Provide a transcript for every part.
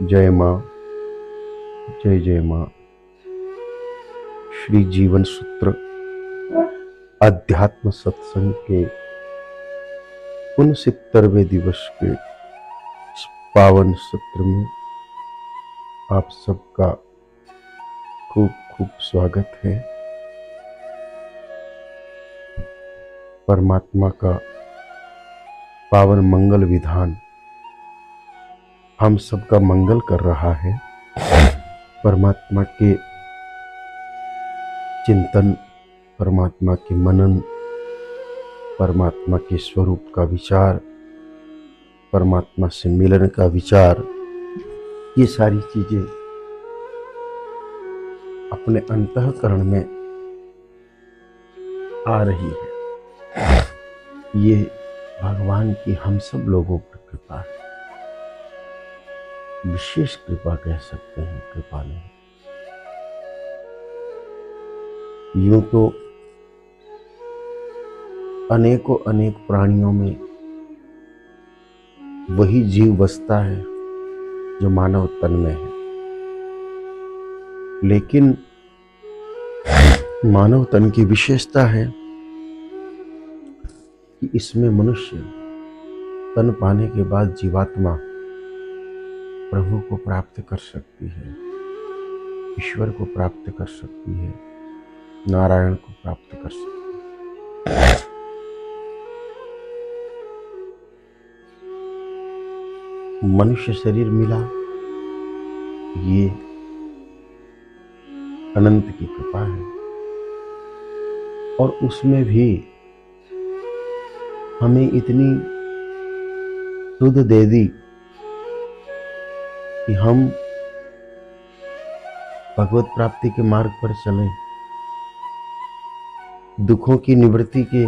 जय माँ, जय जय माँ। श्री जीवन सूत्र अध्यात्म सत्संग के 69वें दिवस के इस पावन सत्र में आप सबका खूब खूब स्वागत है। परमात्मा का पावन मंगल विधान हम सबका मंगल कर रहा है। परमात्मा के चिंतन, परमात्मा के मनन, परमात्मा के स्वरूप का विचार, परमात्मा से मिलन का विचार, ये सारी चीजें अपने अंतःकरण में आ रही है। ये भगवान की हम सब लोगों पर कृपा है, विशेष कृपा कह सकते हैं। कृपा नहीं, यूं तो अनेकों अनेक प्राणियों में वही जीव बसता है जो मानव तन में है, लेकिन मानव तन की विशेषता है कि इसमें मनुष्य तन पाने के बाद जीवात्मा प्रभु को प्राप्त कर सकती है, ईश्वर को प्राप्त कर सकती है, नारायण को प्राप्त कर सकती है। मनुष्य शरीर मिला, ये अनंत की कृपा है, और उसमें भी हमें इतनी सुध दे दी कि हम भगवत प्राप्ति के मार्ग पर चलें, दुखों की निवृत्ति के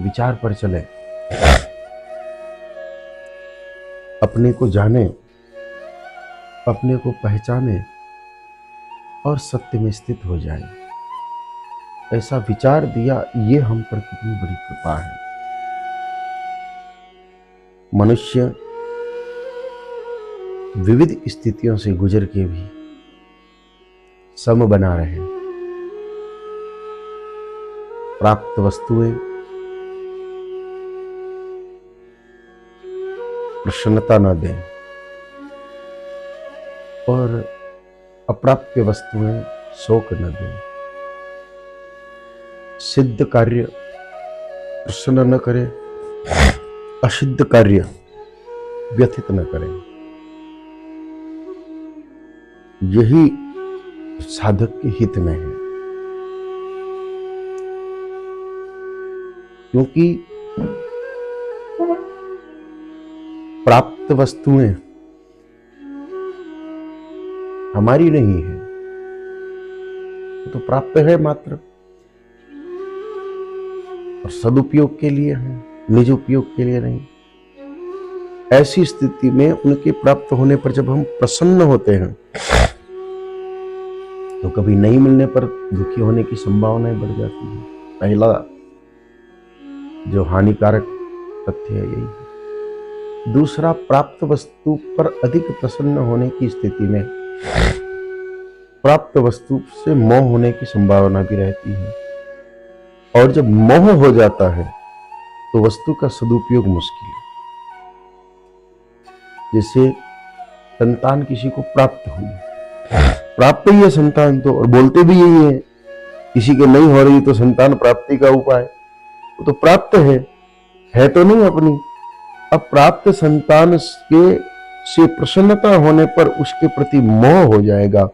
विचार पर चलें, अपने को जाने, अपने को पहचाने और सत्य में स्थित हो जाए, ऐसा विचार दिया। ये हम पर कितनी बड़ी कृपा है। मनुष्य विविध स्थितियों से गुजर के भी सम बना रहे, प्राप्त वस्तुएं प्रसन्नता न दें और अप्राप्य वस्तुएं शोक न दें, सिद्ध कार्य प्रसन्न न करें, असिद्ध कार्य व्यथित न करें। यही साधक के हित में है, क्योंकि प्राप्त वस्तुएं हमारी नहीं है, तो प्राप्त है मात्र, और सदुपयोग के लिए है, निज उपयोग के लिए नहीं। ऐसी स्थिति में उनके प्राप्त होने पर जब हम प्रसन्न होते हैं, तो कभी नहीं मिलने पर दुखी होने की संभावनाएं बढ़ जाती है। पहला जो हानिकारक तथ्य है यही है। दूसरा, प्राप्त वस्तु पर अधिक प्रसन्न होने की स्थिति में प्राप्त वस्तु से मोह होने की संभावना भी रहती है, और जब मोह हो जाता है तो वस्तु का सदुपयोग मुश्किल है। जैसे संतान किसी को प्राप्त हुई, प्राप्त ही है संतान तो, और बोलते भी यही है, किसी के नहीं हो रही तो संतान प्राप्ति का उपाय, वो तो प्राप्त है तो नहीं अपनी। अब प्राप्त संतान के से प्रसन्नता होने पर उसके प्रति मोह हो जाएगा,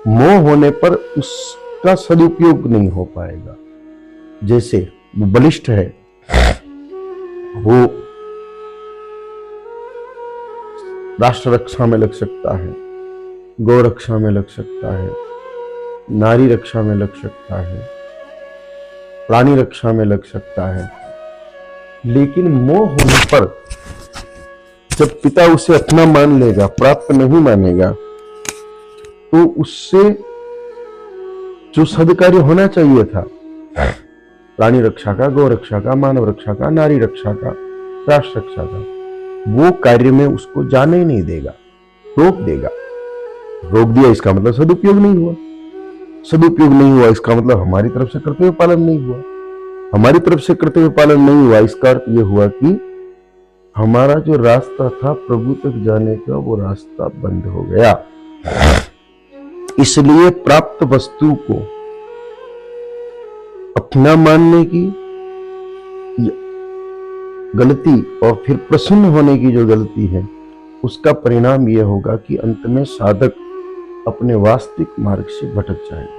मोह होने पर उसका सदुपयोग नहीं हो पाएगा। जैसे वो बलिष्ठ है, वो राष्ट्र रक्षा में लग सकता है, गौ रक्षा में लग सकता है, नारी रक्षा में लग सकता है, प्राणी रक्षा में लग सकता है, लेकिन मोह होने पर जब पिता उसे अपना मान लेगा, प्राप्त नहीं मानेगा, तो उससे जो सदकार्य होना चाहिए था, प्राणी रक्षा का, गौ रक्षा का, मानव रक्षा का, नारी रक्षा का, राष्ट्र रक्षा का, वो कार्य में उसको जाने ही नहीं देगा। रोक देगा। रोक दिया इसका मतलब सदुपयोग नहीं हुआ, सदुपयोग नहीं हुआ इसका मतलब हमारी तरफ से कर्तव्य पालन नहीं हुआ, हमारी तरफ से कर्तव्य पालन नहीं हुआ इसका अर्थ यह हुआ कि हमारा जो रास्ता था प्रभु तक जाने का वो रास्ता बंद हो गया। इसलिए प्राप्त वस्तु को अपना मानने की गलती और फिर प्रसन्न होने की जो गलती है उसका परिणाम यह होगा कि अंत में साधक अपने वास्तविक मार्ग से भटक जाएगा।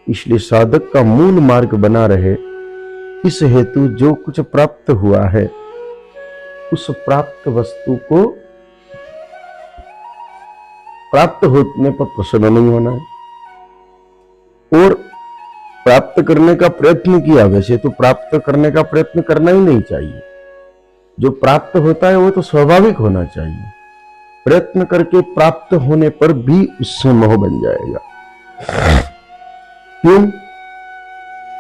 इसलिए साधक का मूल मार्ग बना रहे, इस हेतु जो कुछ प्राप्त हुआ है उस प्राप्त वस्तु को प्राप्त होने पर प्रसन्न नहीं होना है। और प्राप्त करने का प्रयत्न किया, वैसे तो प्राप्त करने का प्रयत्न करना ही नहीं चाहिए, जो प्राप्त होता है वो तो स्वाभाविक होना चाहिए। प्रयत्न करके प्राप्त होने पर भी उससे मोह बन जाएगा। क्यों?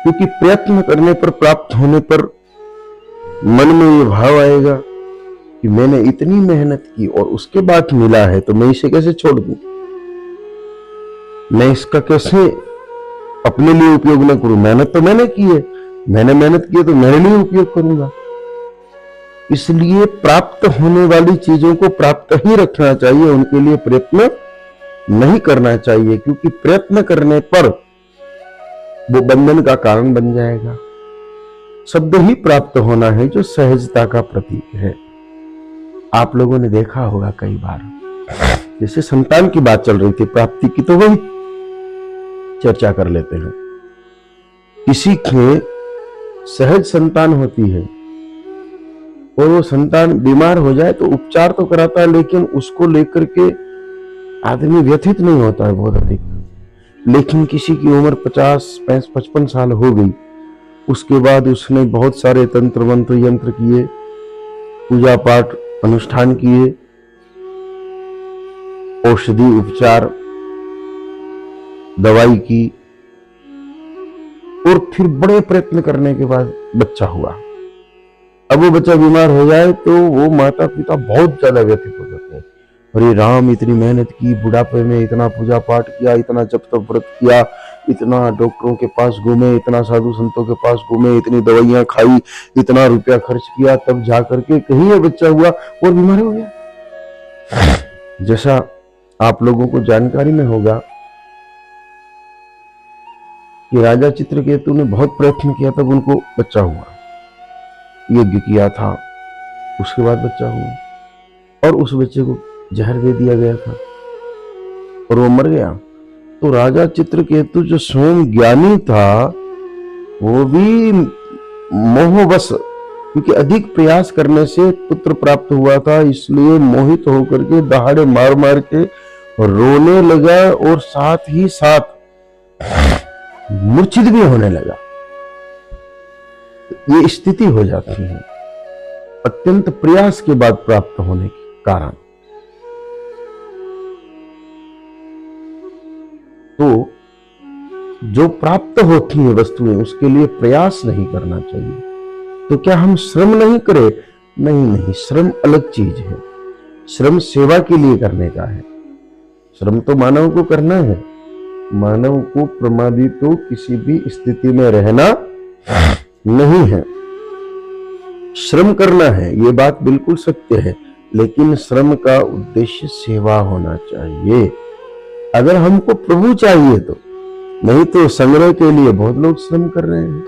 क्योंकि प्रयत्न करने पर, प्राप्त होने पर मन में ये भाव आएगा कि मैंने इतनी मेहनत की और उसके बाद मिला है तो मैं इसे कैसे छोड़ दूं, मैं इसका कैसे अपने लिए उपयोग न करूं। मेहनत तो मैंने की है, मैंने मेहनत की है तो मेरे लिए उपयोग करूंगा। इसलिए प्राप्त होने वाली चीजों को प्राप्त ही रखना चाहिए, उनके लिए प्रयत्न नहीं करना चाहिए, क्योंकि प्रयत्न करने पर वो बंधन का कारण बन जाएगा। शब्द ही प्राप्त होना है जो सहजता का प्रतीक है। आप लोगों ने देखा होगा कई बार, जैसे संतान की बात चल रही थी, प्राप्ति की तो वही चर्चा कर लेते हैं। किसी के सहज संतान होती है और वो संतान बीमार हो जाए तो उपचार तो कराता है, लेकिन उसको लेकर के आदमी व्यथित नहीं होता है बहुत अधिक। लेकिन किसी की उम्र 50-55 साल हो गई, उसके बाद उसने बहुत सारे तंत्र मंत्र यंत्र किए, पूजा पाठ अनुष्ठान किए, औषधि उपचार दवाई की, और फिर बड़े प्रयत्न करने के बाद बच्चा हुआ। अब वो बच्चा बीमार हो जाए तो वो माता पिता बहुत ज्यादा व्यथित हो जाते हैं। अरे राम, इतनी मेहनत की, बुढ़ापे में इतना पूजा पाठ किया, इतना जप तप व्रत किया, इतना डॉक्टरों के पास घूमे, इतना साधु संतों के पास घूमे, इतनी दवाइयां खाई, इतना रुपया खर्च किया, तब जा करके कहीं ये बच्चा हुआ और बीमार हो गया। जैसा आप लोगों को जानकारी में होगा कि राजा चित्रकेतु ने बहुत प्रयत्न किया तब उनको बच्चा हुआ, यज्ञ किया था, उसके बाद बच्चा हुआ, और उस बच्चे को जहर दे दिया गया था और वो मर गया। तो राजा चित्रकेतु जो स्वयं ज्ञानी था वो भी मोहवश, क्योंकि अधिक प्रयास करने से पुत्र प्राप्त हुआ था, इसलिए मोहित होकर के दहाड़े मार मार के रोने लगा और साथ ही साथ मूर्छित भी होने लगा। ये स्थिति हो जाती है अत्यंत प्रयास के बाद प्राप्त होने के कारण। तो जो प्राप्त होती है वस्तुएं उसके लिए प्रयास नहीं करना चाहिए। तो क्या हम श्रम नहीं करें? नहीं, श्रम अलग चीज है। श्रम सेवा के लिए करने का है। श्रम तो मानव को करना है, मानव को प्रमादित तो किसी भी स्थिति में रहना नहीं है, श्रम करना है, ये बात बिल्कुल सत्य है। लेकिन श्रम का उद्देश्य सेवा होना चाहिए। अगर हमको प्रभु चाहिए तो, नहीं तो संग्रह के लिए बहुत लोग श्रम कर रहे हैं।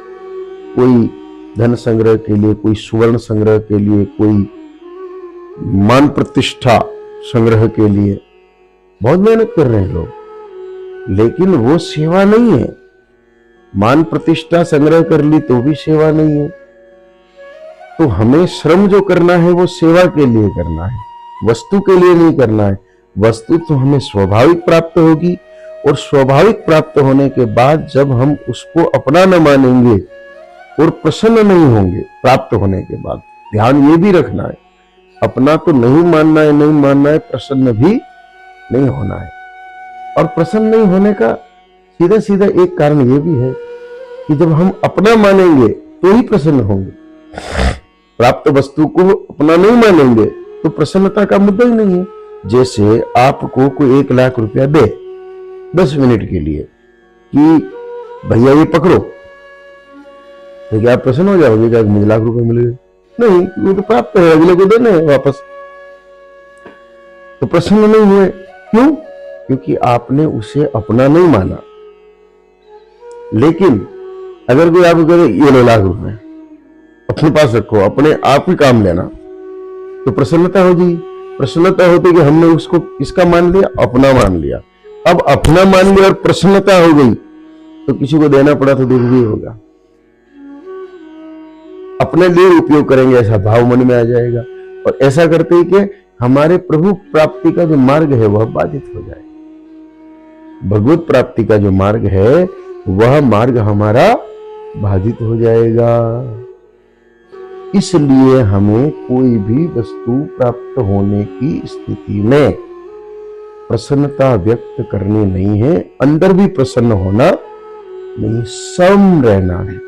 कोई धन संग्रह के लिए, कोई सुवर्ण संग्रह के लिए, कोई मान प्रतिष्ठा संग्रह के लिए बहुत मेहनत कर रहे हैं लोग, लेकिन वो सेवा नहीं है। मान प्रतिष्ठा संग्रह कर ली तो भी सेवा नहीं है। तो हमें श्रम जो करना है वो सेवा के लिए करना है, वस्तु के लिए नहीं करना है। वस्तु तो हमें स्वाभाविक प्राप्त होगी, और स्वाभाविक प्राप्त होने के बाद जब हम उसको अपना न मानेंगे और प्रसन्न नहीं होंगे प्राप्त होने के बाद, ध्यान ये भी रखना है, अपना तो नहीं मानना है, नहीं मानना है, प्रसन्न भी नहीं होना है। और प्रसन्न नहीं होने का सीधा सीधा एक कारण ये भी है कि जब हम अपना मानेंगे तो ही प्रसन्न होंगे। प्राप्त वस्तु को अपना नहीं मानेंगे तो प्रसन्नता का मुद्दा ही नहीं है। जैसे आपको कोई 1 लाख रुपया दे 10 मिनट के लिए कि भैया ये पकड़ो, तो क्या आप प्रसन्न हो जाओगे क्या मुझे लाख रुपए मिल गए? नहीं, वो तो प्राप्त है, अगले को देना है वापस, तो प्रसन्न नहीं हुए। क्यों? क्योंकि आपने उसे अपना नहीं माना। लेकिन अगर कोई आपको कहे ये लो लाख रुपए अपने पास रखो, अपने आप ही काम लेना, तो प्रसन्नता हो जाएगी। प्रसन्नता होती कि हमने उसको किसका मान लिया? अपना मान लिया। अब अपना मान लिया और प्रसन्नता हो गई, तो किसी को देना पड़ा तो दुख भी होगा। अपने लिए उपयोग करेंगे ऐसा भाव मन में आ जाएगा, और ऐसा करते ही कि हमारे प्रभु प्राप्ति का जो मार्ग है वह बाधित हो जाएगा। भगवत प्राप्ति का जो मार्ग है वह मार्ग हमारा बाधित हो जाएगा। इसलिए हमें कोई भी वस्तु प्राप्त होने की स्थिति में प्रसन्नता व्यक्त करनी नहीं है, अंदर भी प्रसन्न होना नहीं, सम रहना है,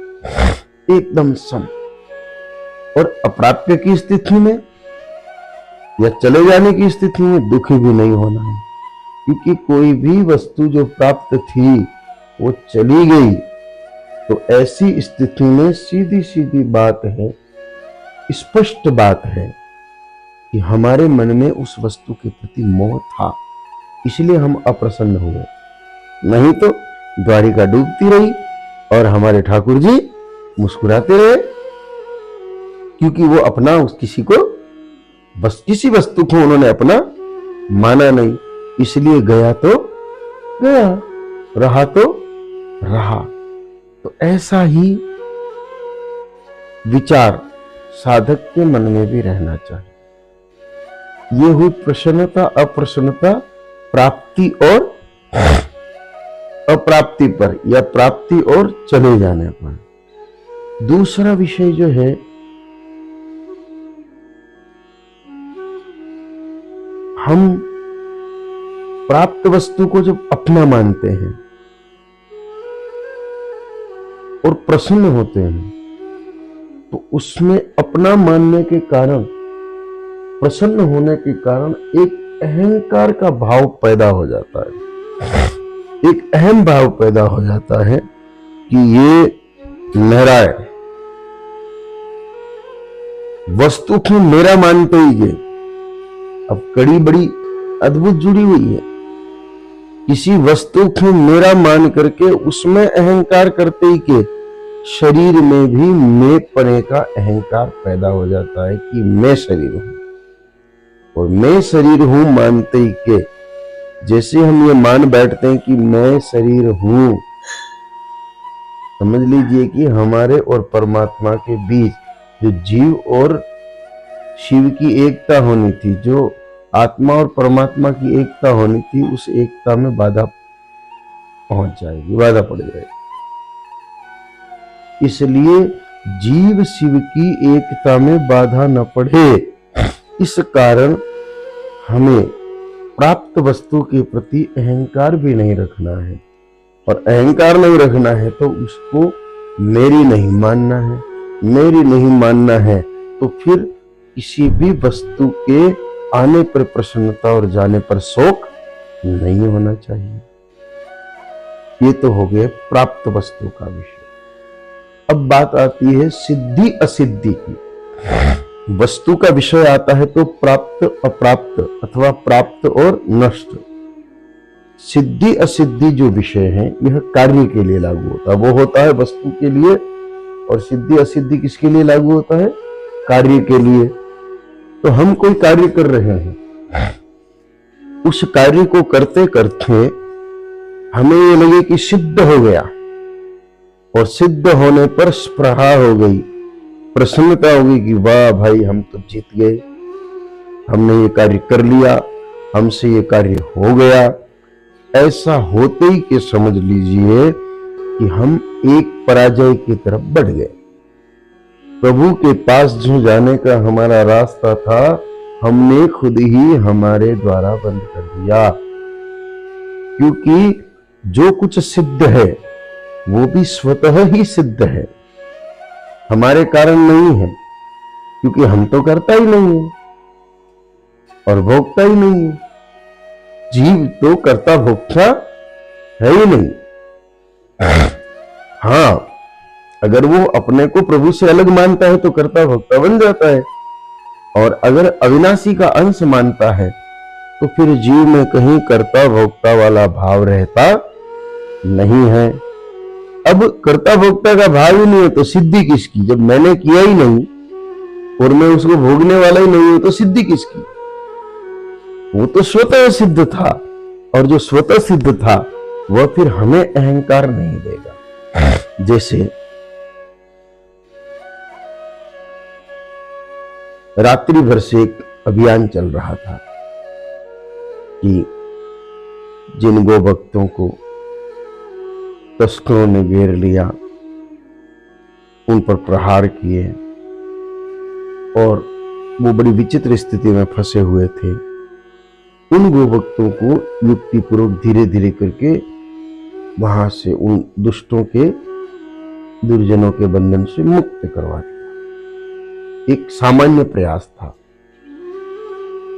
एकदम सम। और अप्राप्य की स्थिति में या चले जाने की स्थिति में दुखी भी नहीं होना है, क्योंकि कोई भी वस्तु जो प्राप्त थी वो चली गई। तो ऐसी स्थिति में सीधी सीधी बात है, स्पष्ट बात है कि हमारे मन में उस वस्तु के प्रति मोह था, इसलिए हम अप्रसन्न हुए। नहीं तो द्वारिका डूबती रही और हमारे ठाकुर जी मुस्कुराते रहे, क्योंकि वो अपना किसी को बस किसी वस्तु को उन्होंने अपना माना नहीं, इसलिए गया तो गया, रहा तो रहा। तो ऐसा ही विचार साधक के मन में भी रहना चाहिए। ये हुई प्रसन्नता अप्रसन्नता प्राप्ति और अप्राप्ति पर, या प्राप्ति और चले जाने पर। दूसरा विषय जो है, हम प्राप्त वस्तु को जब अपना मानते हैं और प्रसन्न होते हैं, तो उसमें अपना मानने के कारण, प्रसन्न होने के कारण एक अहंकार का भाव पैदा हो जाता है। एक अहम भाव पैदा हो जाता है कि ये मेरा है, वस्तु को मेरा मानते ही ये। अब कड़ी बड़ी अद्भुत जुड़ी हुई है। किसी वस्तु को मेरा मान करके उसमें अहंकार करते ही के शरीर में भी मैं पने का अहंकार पैदा हो जाता है कि मैं शरीर हूं, और मैं शरीर हूं मानते ही के जैसे हम ये मान बैठते हैं कि मैं शरीर हूं, समझ लीजिए कि हमारे और परमात्मा के बीच जो जीव और शिव की एकता होनी थी, जो आत्मा और परमात्मा की एकता होनी थी, उस एकता में बाधा पहुंच जाएगी, बाधा पड़ जाएगी। इसलिए जीव शिव की एकता में बाधा न पड़े, इस कारण हमें प्राप्त वस्तु के प्रति अहंकार भी नहीं रखना है। और अहंकार नहीं रखना है तो उसको मेरी नहीं मानना है। मेरी नहीं मानना है तो फिर किसी भी वस्तु के आने पर प्रसन्नता और जाने पर शोक नहीं होना चाहिए। ये तो हो गया प्राप्त वस्तु का विषय। अब बात आती है सिद्धि असिद्धि की। वस्तु का विषय आता है तो प्राप्त अप्राप्त अथवा प्राप्त और नष्ट। सिद्धि असिद्धि जो विषय है यह कार्य के लिए लागू होता है, वो होता है वस्तु के लिए, और सिद्धि असिद्धि किसके लिए लागू होता है? कार्य के लिए। तो हम कोई कार्य कर रहे हैं, उस कार्य को करते करते हमें ये लगे कि सिद्ध हो गया, और सिद्ध होने पर स्पृहा हो गई, प्रसन्नता होगी कि वाह भाई हम तो जीत गए, हमने ये कार्य कर लिया, हमसे ये कार्य हो गया। ऐसा होते ही कि समझ लीजिए कि हम एक पराजय की तरफ बढ़ गए। प्रभु के पास जो जाने का हमारा रास्ता था हमने खुद ही हमारे द्वारा बंद कर दिया, क्योंकि जो कुछ सिद्ध है वो भी स्वतः ही सिद्ध है, हमारे कारण नहीं है, क्योंकि हम तो करता ही नहीं है। और भोक्ता ही नहीं है। जीव तो कर्ता भोक्ता है ही नहीं। हाँ, अगर वो अपने को प्रभु से अलग मानता है तो कर्ता भोक्ता बन जाता है, और अगर अविनाशी का अंश मानता है तो फिर जीव में कहीं कर्ता भोक्ता वाला भाव रहता नहीं है। अब कर्ता भोक्ता का भाव ही नहीं है तो सिद्धि किसकी? जब मैंने किया ही नहीं और मैं उसको भोगने वाला ही नहीं हूं तो सिद्धि किसकी? वो तो स्वतः सिद्ध था, और जो स्वतः सिद्ध था वह फिर हमें अहंकार नहीं देगा। जैसे रात्रि भर से एक अभियान चल रहा था कि जिन गो भक्तों को तस्करों ने घेर लिया, उन पर प्रहार किए और वो बड़ी विचित्र स्थिति में फंसे हुए थे, उन गोभक्तों को युक्तिपूर्वक धीरे धीरे करके वहां से उन दुष्टों के, दुर्जनों के बंधन से मुक्त करवा दिया। एक सामान्य प्रयास था।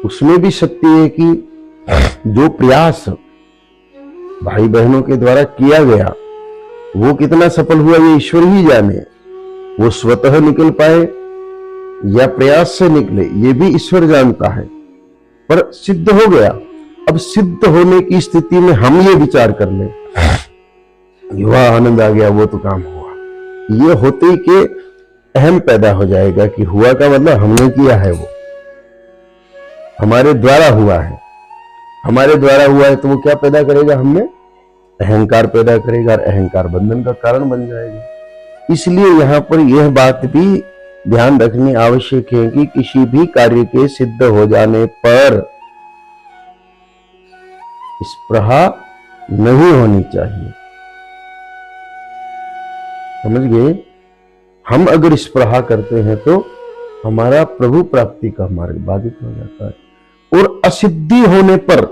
उसमें भी शक्ति है कि जो प्रयास भाई बहनों के द्वारा किया गया वो कितना सफल हुआ ये ईश्वर ही जाने। वो स्वतः निकल पाए या प्रयास से निकले ये भी ईश्वर जानता है, पर सिद्ध हो गया। अब सिद्ध होने की स्थिति में हम ये विचार कर ले, युवा आनंद आ गया, वो तो काम हुआ। ये होते ही के अहम पैदा हो जाएगा कि हुआ का मतलब हमने किया है, वो हमारे द्वारा हुआ है। हमारे द्वारा हुआ है तो वो क्या पैदा करेगा? हमें अहंकार पैदा करेगा, और अहंकार बंधन का कारण बन जाएगा। इसलिए यहां पर यह बात भी ध्यान रखनी आवश्यक है कि किसी भी कार्य के सिद्ध हो जाने पर स्पृहा नहीं होनी चाहिए। समझ गए? हम अगर स्पृहा करते हैं तो हमारा प्रभु प्राप्ति का मार्ग बाधित हो जाता है। और असिद्धि होने पर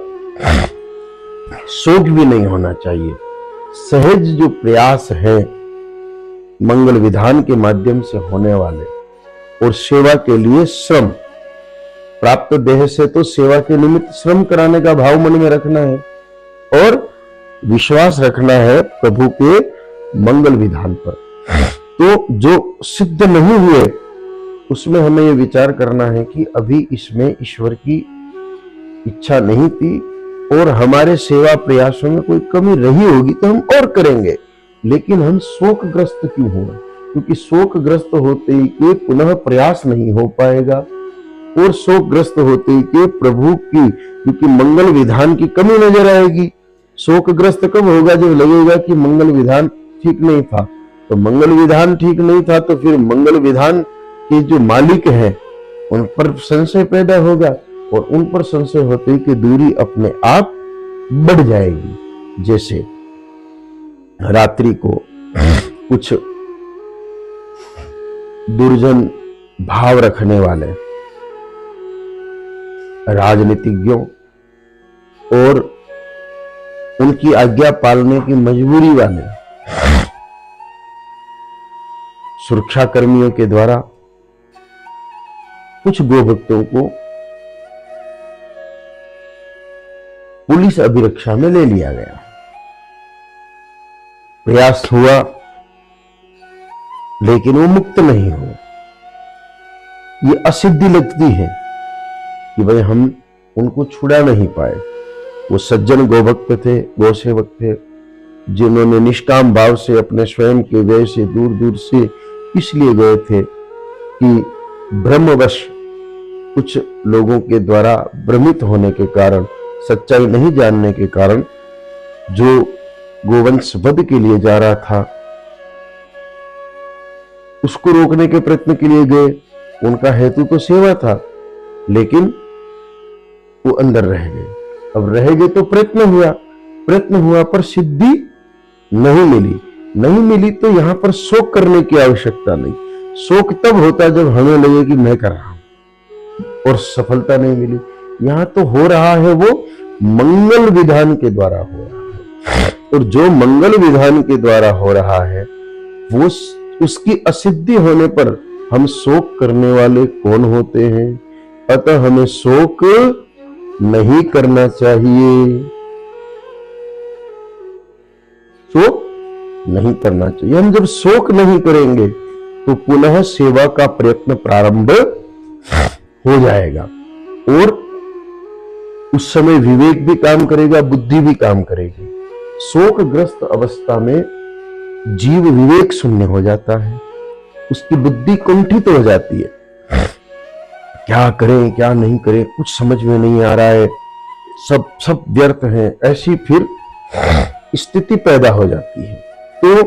शोक भी नहीं होना चाहिए। सहज जो प्रयास है मंगल विधान के माध्यम से होने वाले और सेवा के लिए श्रम, प्राप्त देह से तो सेवा के निमित्त श्रम कराने का भाव मन में रखना है और विश्वास रखना है प्रभु के मंगल विधान पर। तो जो सिद्ध नहीं हुए उसमें हमें यह विचार करना है कि अभी इसमें ईश्वर की इच्छा नहीं थी और हमारे सेवा प्रयासों में कोई कमी रही होगी तो हम और करेंगे, लेकिन हम शोकग्रस्त क्यों हो? क्योंकि शोकग्रस्त होते ही के पुनः प्रयास नहीं हो पाएगा, और शोकग्रस्त होते ही के प्रभु की, क्योंकि मंगल विधान की कमी नजर आएगी। शोकग्रस्त कब होगा? जब लगेगा कि मंगल विधान ठीक नहीं था। तो मंगल विधान ठीक नहीं था तो फिर मंगल विधान के जो मालिक हैं उन पर संशय पैदा होगा, और उन पर संशय होते ही कि दूरी अपने आप बढ़ जाएगी। जैसे रात्रि को कुछ दुर्जन भाव रखने वाले राजनीतिज्ञों और उनकी आज्ञा पालने की मजबूरी वाले सुरक्षा कर्मियों के द्वारा कुछ गोभक्तों को पुलिस अभिरक्षा में ले लिया गया। प्रयास हुआ लेकिन वो मुक्त नहीं हो। ये असिद्धि लगती है कि भाई हम उनको छुड़ा नहीं पाए। वो सज्जन गोभक्त थे, गोसेवक थे, जिन्होंने निष्काम भाव से अपने स्वयं के व्यय से दूर दूर से इसलिए गए थे कि ब्रह्मवश कुछ लोगों के द्वारा भ्रमित होने के कारण, सच्चाई नहीं जानने के कारण जो गोवंश वध के लिए जा रहा था उसको रोकने के प्रयत्न के लिए गए। उनका हेतु तो सेवा था, लेकिन वो अंदर रह गए। अब रह गए तो प्रयत्न हुआ पर सिद्धि नहीं मिली तो यहां पर शोक करने की आवश्यकता नहीं। शोक तब होता जब हमें लगे कि मैं कर रहा हूं और सफलता नहीं मिली। यहां तो हो रहा है वो मंगल विधान के द्वारा हो रहा है, और जो मंगल विधान के द्वारा हो रहा है वो उसकी असिद्धि होने पर हम शोक करने वाले कौन होते हैं? अतः हमें शोक नहीं करना चाहिए, शोक नहीं करना चाहिए। हम जब शोक नहीं करेंगे तो पुनः सेवा का प्रयत्न प्रारंभ हो जाएगा और उस समय विवेक भी काम करेगा, बुद्धि भी काम करेगी। शोकग्रस्त अवस्था में जीव विवेक शून्य हो जाता है, उसकी बुद्धि कुंठित हो जाती है, क्या करें क्या नहीं करें कुछ समझ में नहीं आ रहा है, सब व्यर्थ है, ऐसी फिर स्थिति पैदा हो जाती है। तो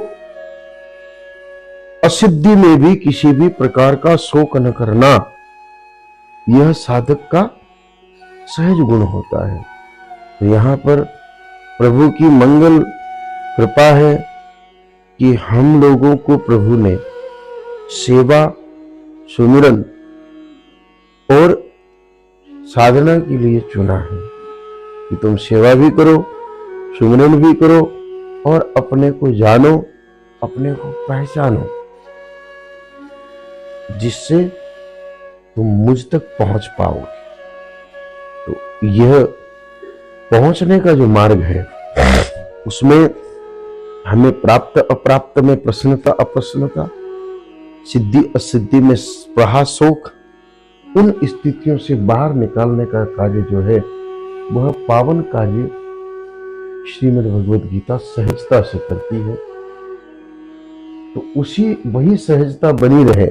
असिद्धि में भी किसी भी प्रकार का शोक न करना, यह साधक का सहज गुण होता है। तो यहां पर प्रभु की मंगल कृपा है कि हम लोगों को प्रभु ने सेवा, सुमिरन और साधना के लिए चुना है कि तुम सेवा भी करो, सुमिरन भी करो और अपने को जानो, अपने को पहचानो, जिससे तुम मुझ तक पहुंच पाओगे। तो यह पहुंचने का जो मार्ग है उसमें हमें प्राप्त अप्राप्त में प्रसन्नता अप्रसन्नता, सिद्धि असिद्धि में स्पृहा शोक, उन स्थितियों से बाहर निकालने का कार्य जो है वह पावन कार्य श्रीमद् भगवद गीता सहजता से करती है। तो वही सहजता बनी रहे,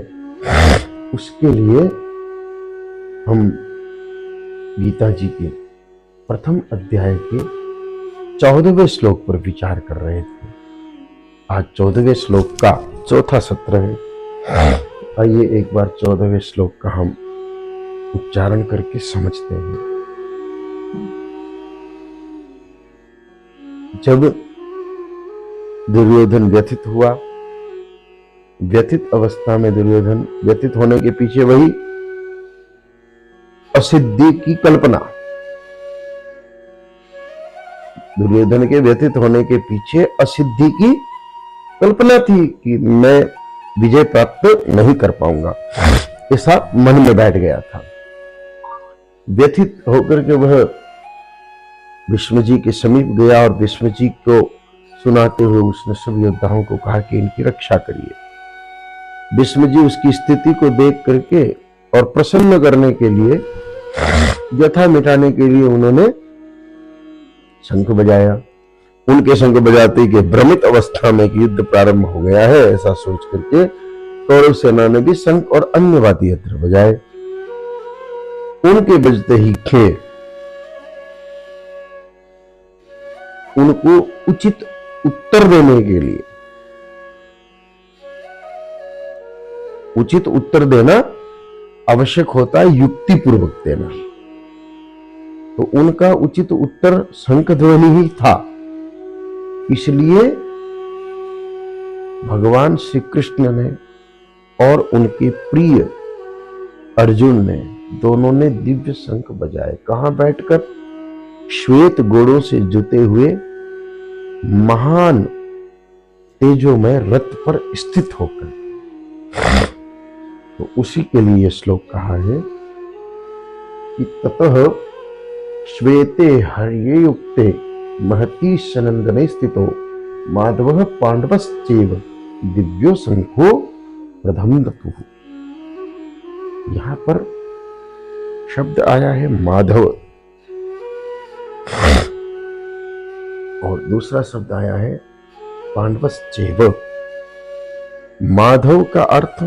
उसके लिए हम गीता जी के प्रथम अध्याय के 14वें श्लोक पर विचार कर रहे थे। आज 14वें श्लोक का चौथा सत्र है। आइए एक बार 14वें श्लोक का हम उच्चारण करके समझते हैं। जब दुर्योधन व्यथित हुआ, व्यथित अवस्था में दुर्योधन, व्यथित होने के पीछे वही असिद्धि की कल्पना, दुर्योधन के व्यथित होने के पीछे असिद्धि की कल्पना थी कि मैं विजय प्राप्त नहीं कर पाऊंगा, ऐसा मन में बैठ गया था। व्यथित होकर के वह विष्णु जी के समीप गया और विष्णु जी को सुनाते हुए उसने सब योद्धाओं को कहा कि इनकी रक्षा करिए। विष्णु जी उसकी स्थिति को देख करके और प्रसन्न करने के लिए, व्यथा मिटाने के लिए उन्होंने शंख बजाया। उनके शंख बजाते कि भ्रमित अवस्था में युद्ध प्रारंभ हो गया है, ऐसा सोच करके कौरव सेना ने भी शंख और अन्य वाद्य यंत्र बजाए। उनके बजते ही खे उनको उचित उत्तर देने के लिए, उचित उत्तर देना आवश्यक होता है, युक्ति पूर्वक देना। तो उनका उचित उत्तर शंख ध्वनि ही था। इसलिए भगवान श्री कृष्ण ने और उनके प्रिय अर्जुन ने, दोनों ने दिव्य शंख बजाए। कहां बैठकर? श्वेत घोड़ों से जुते हुए महान तेजोमय रथ पर स्थित होकर। तो उसी के लिए यह श्लोक कहा है कि ततः श्वेते हर्ये युक्ते महती सनंदने स्थितो माधवः पांडवश्चैव दिव्यो शंखो प्रथमदतुः। यहां पर शब्द आया है माधव और दूसरा शब्द आया है पांडवश्चैव। माधव का अर्थ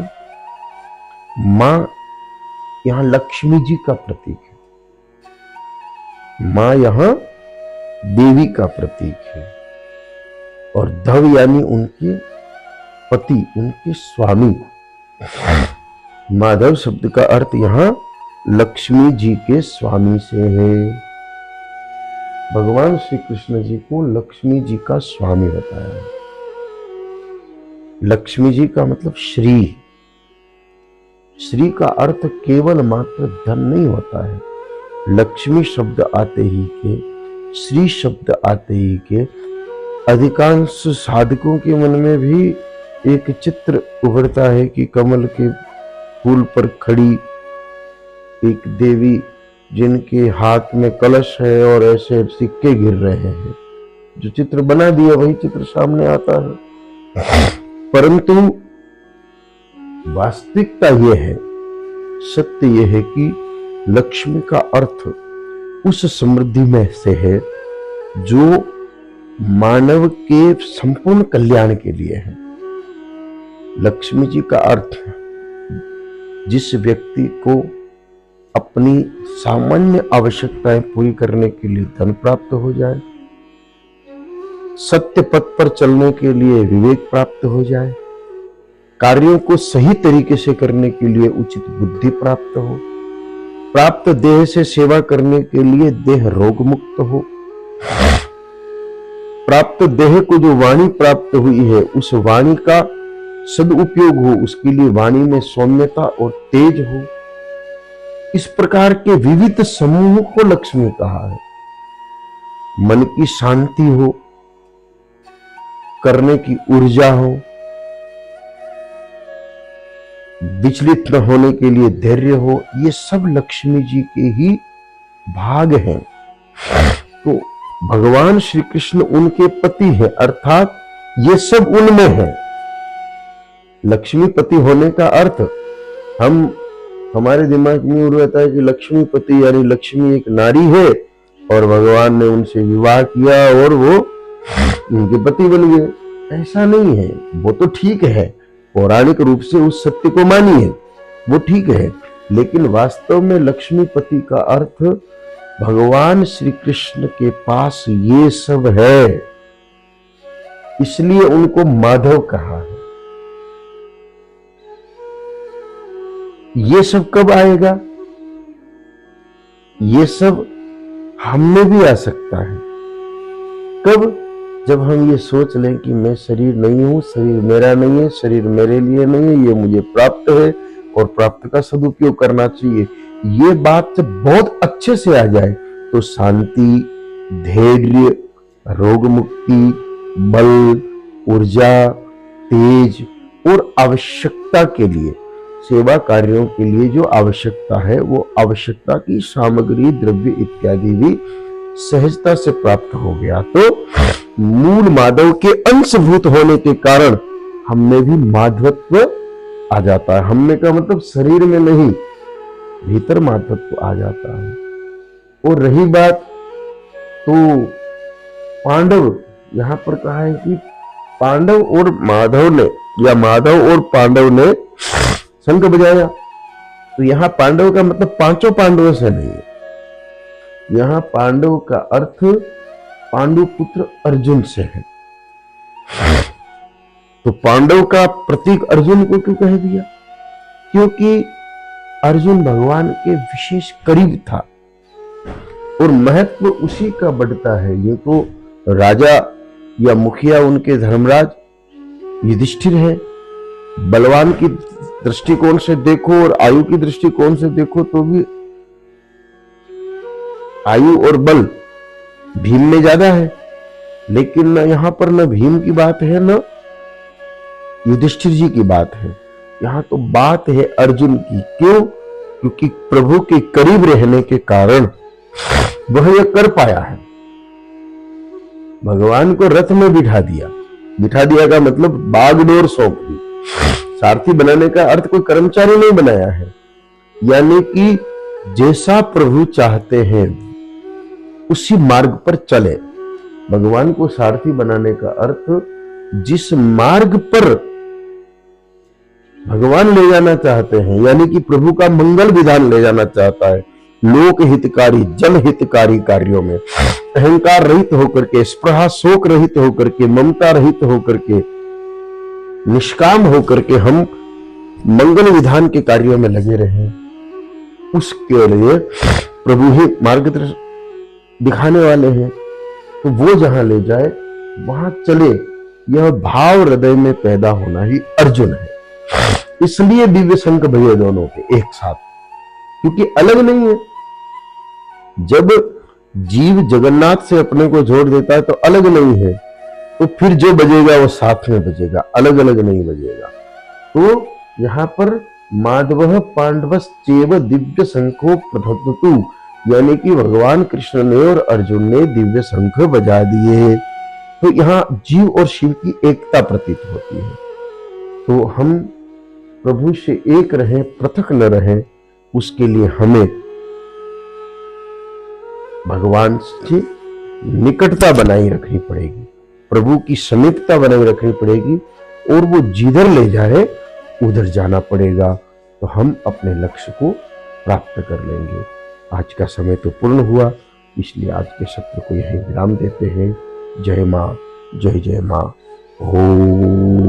मां, यहां लक्ष्मी जी का प्रतीक है। मां यहां देवी का प्रतीक है और धव यानी उनके पति, उनके स्वामी। माधव शब्द का अर्थ यहां लक्ष्मी जी के स्वामी से है। भगवान श्री कृष्ण जी को लक्ष्मी जी का स्वामी बताया। लक्ष्मी जी का मतलब श्री। श्री का अर्थ केवल मात्र धन नहीं होता है। लक्ष्मी शब्द आते ही के, श्री शब्द आते ही के, अधिकांश साधकों के मन में भी एक चित्र उभरता है कि कमल के फूल पर खड़ी एक देवी जिनके हाथ में कलश है और ऐसे सिक्के गिर रहे हैं। जो चित्र बना दिया वही चित्र सामने आता है, परंतु वास्तविकता यह है, सत्य यह है कि लक्ष्मी का अर्थ उस समृद्धि में से है जो मानव के संपूर्ण कल्याण के लिए है। लक्ष्मी जी का अर्थ जिस व्यक्ति को अपनी सामान्य आवश्यकताएं पूरी करने के लिए धन प्राप्त हो जाए, सत्य पथ पर चलने के लिए विवेक प्राप्त हो जाए, कार्यों को सही तरीके से करने के लिए उचित बुद्धि प्राप्त हो, प्राप्त देह से सेवा करने के लिए देह रोग मुक्त हो, प्राप्त देह को जो वाणी प्राप्त हुई है उस वाणी का सदुपयोग हो, उसके लिए वाणी में सौम्यता और तेज हो। इस प्रकार के विविध समूह को लक्ष्मी कहा है। मन की शांति हो, करने की ऊर्जा हो, विचलित न होने के लिए धैर्य हो, ये सब लक्ष्मी जी के ही भाग हैं। तो भगवान श्री कृष्ण उनके पति हैं, अर्थात ये सब उनमें है। लक्ष्मीपति होने का अर्थ हमारे दिमाग में ये रहता है कि लक्ष्मीपति यानी लक्ष्मी एक नारी है और भगवान ने उनसे विवाह किया और वो उनके पति बन गए। ऐसा नहीं है। वो तो ठीक है, पौराणिक रूप से उस सत्य को मानिए, वो ठीक है, लेकिन वास्तव में लक्ष्मीपति का अर्थ भगवान श्री कृष्ण के पास ये सब है, इसलिए उनको माधव कहा है। ये सब कब आएगा? ये सब हम में भी आ सकता है। कब? जब हम ये सोच लें कि मैं शरीर नहीं हूं, शरीर मेरा नहीं है, शरीर मेरे लिए नहीं है, ये मुझे प्राप्त है और प्राप्त का सदुपयोग करना चाहिए। ये बात जब बहुत अच्छे से आ जाए तो शांति, धैर्य, रोग मुक्ति, बल, ऊर्जा, तेज और आवश्यकता के लिए, सेवा कार्यों के लिए जो आवश्यकता है वो आवश्यकता की सामग्री, द्रव्य इत्यादि भी सहजता से प्राप्त हो गया। तो मूल माधव के अंशभूत होने के कारण हमने भी माधवत्व आ जाता है। हमने का मतलब शरीर में नहीं, भीतर माधवत्व आ जाता है। और रही बात तो पांडव, यहां पर कहा है कि पांडव और माधव ने या माधव और पांडव ने शंख बजाया, तो यहां पांडव का मतलब पांचों पांडवों से नहीं है। यहां पांडव का अर्थ पांडु पुत्र अर्जुन से है। तो पांडव का प्रतीक अर्जुन को क्यों कह दिया? क्योंकि अर्जुन भगवान के विशेष करीब था और महत्व उसी का बढ़ता है। ये तो राजा या मुखिया उनके धर्मराज युधिष्ठिर है। बलवान की दृष्टिकोण से देखो और आयु की दृष्टिकोण से देखो तो भी आयु और बल भीम में ज्यादा है, लेकिन न यहां पर न भीम की बात है न युधिष्ठिर जी की बात है। यहां तो बात है अर्जुन की। क्यों? क्योंकि प्रभु के करीब रहने के कारण वह यह कर पाया है। भगवान को रथ में बिठा दिया। बिठा दिया का मतलब बागडोर सौंप दी। सारथी बनाने का अर्थ कोई कर्मचारी नहीं बनाया है, यानी कि जैसा प्रभु चाहते हैं उसी मार्ग पर चले। भगवान को सारथी बनाने का अर्थ जिस मार्ग पर भगवान ले जाना चाहते हैं, यानी कि प्रभु का मंगल विधान ले जाना चाहता है, लोक हितकारी, जन हितकारी कार्यों में अहंकार रहित होकर के, स्पृहा शोक रहित होकर के, ममता रहित होकर के, निष्काम होकर के हम मंगल विधान के कार्यों में लगे रहे, उसके लिए प्रभु ही मार्गदर्शन दिखाने वाले हैं। तो वो जहां ले जाए वहां चले, यह भाव हृदय में पैदा होना ही अर्जुन है। इसलिए दिव्य शंख बजे दोनों के एक साथ, क्योंकि अलग नहीं है। जब जीव जगन्नाथ से अपने को जोड़ देता है तो अलग नहीं है, तो फिर जो बजेगा वो साथ में बजेगा, अलग अलग नहीं बजेगा। तो यहां पर माधव पांडवश्चैव दिव्य शंखो प्रथतु, यानी कि भगवान कृष्ण ने और अर्जुन ने दिव्य शंख बजा दिए, तो यहाँ जीव और शिव की एकता प्रतीत होती है। तो हम प्रभु से एक रहें, पृथक न रहें, उसके लिए हमें भगवान से निकटता बनाई रखनी पड़ेगी, प्रभु की समीपता बनाई रखनी पड़ेगी, और वो जिधर ले जाए उधर जाना पड़ेगा, तो हम अपने लक्ष्य को प्राप्त कर लेंगे। आज का समय तो पूर्ण हुआ, इसलिए आज के सत्र को यहीं विराम देते हैं। जय मां, जय जय मां। ओम।